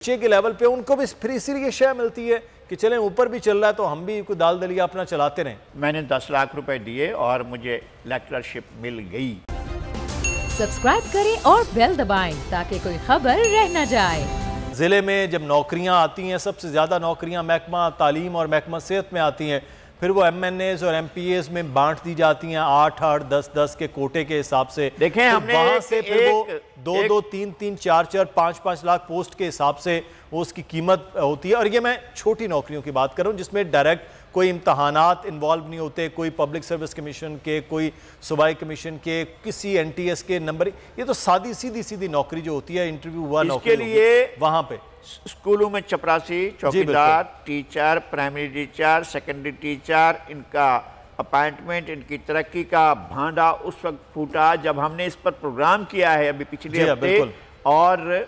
नीचे के लेवल पे उनको भी फिर इसीलिए शय मिलती है कि चलें ऊपर भी चल रहा है तो हम भी कोई दाल दलिया अपना चलाते रहें। मैंने 10 लाख रुपए दिए और मुझे लेक्चरशिप मिल गई। सब्सक्राइब करें और बेल दबाएं ताकि कोई खबर रह न जाए। ज़िले में जब नौकरियां आती हैं, सबसे ज़्यादा नौकरियां महकमा तालीम और महकमा सेहत में आती हैं, फिर वो MNAs और MPAs में बांट दी जाती हैं 8-8, 10-10 के कोटे के हिसाब से। देखें तो हमने वहाँ से फिर वो 2-2, 3-3, 4-4, 5-5 लाख पोस्ट के हिसाब से वो उसकी कीमत होती है। और ये मैं छोटी नौकरियों की बात कर रहा हूँ जिसमें डायरेक्ट कोई इम्तहानात इन्वॉल्व नहीं होते, कोई पब्लिक सर्विस कमीशन के, कोई सूबाई कमीशन के, किसी NTS के नंबर। ये तो सीधी नौकरी जो होती है, इंटरव्यू हुआ नौकरी के लिए वहाँ पे स्कूलों में चपरासी, चौकीदार, teacher, primary teacher, secondary teacher, इनका अपॉइंटमेंट, इनकी तरक्की का भांडा उस वक्त फूटा जब हमने इस पर प्रोग्राम किया है अभी पिछले हफ्ते। और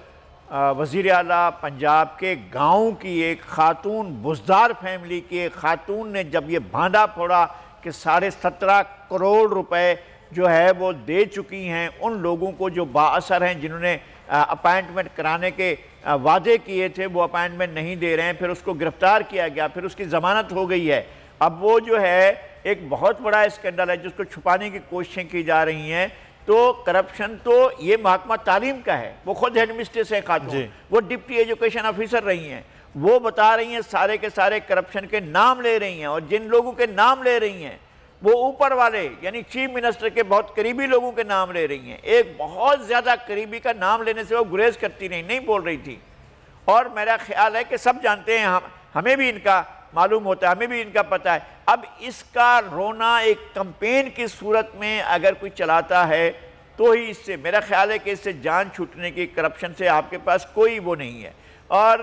वज़ीर आला पंजाब के गाँव की एक खातून, बुज़दार फैमिली की एक खातून ने जब ये भांडा फोड़ा कि 17.5 करोड़ रुपए जो है वो दे चुकी हैं उन लोगों को जो बाअसर हैं, जिन्होंने अपॉइंटमेंट कराने के वादे किए थे, वो अपॉइंटमेंट नहीं दे रहे हैं। फिर उसको गिरफ्तार किया गया, फिर उसकी ज़मानत हो गई है। अब वो जो है एक बहुत बड़ा स्कैंडल है जिसको छुपाने की कोशिशें की जा रही हैं। तो करप्शन तो ये महकमा तालीम का है, वो खुद हेड मिस्ट्रेस है खातून, वो डिप्टी एजुकेशन ऑफिसर रही हैं, वो बता रही हैं सारे के सारे करप्शन के नाम ले रही हैं। और जिन लोगों के नाम ले रही हैं वो ऊपर वाले यानी चीफ मिनिस्टर के बहुत करीबी लोगों के नाम ले रही हैं। एक बहुत ज़्यादा करीबी का नाम लेने से वो गुरेज करती नहीं बोल रही थी। और मेरा ख्याल है कि सब जानते हैं, हमें भी इनका मालूम होता है, हमें भी इनका पता है। अब इसका रोना एक कंपेन की सूरत में अगर कोई चलाता है तो ही इससे, मेरा ख्याल है कि इससे जान छूटने की, करप्शन से आपके पास कोई वो नहीं है। और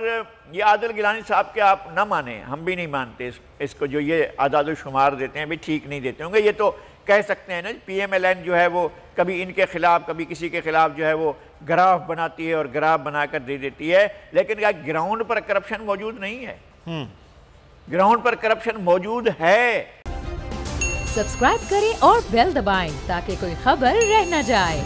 ये आदिल गिलानी साहब के आप ना माने, हम भी नहीं मानते इसको, जो ये आदाद शुमार देते हैं भी ठीक नहीं देते होंगे। ये तो कह सकते हैं ना PMLN जो है वो कभी इनके खिलाफ कभी किसी के खिलाफ जो है वो ग्राफ बनाती है और ग्राफ बनाकर दे देती है, लेकिन क्या ग्राउंड पर करप्शन मौजूद नहीं है? ग्राउंड पर करप्शन मौजूद है। सब्सक्राइब करें और बेल दबाएं ताकि कोई खबर रह न जाए।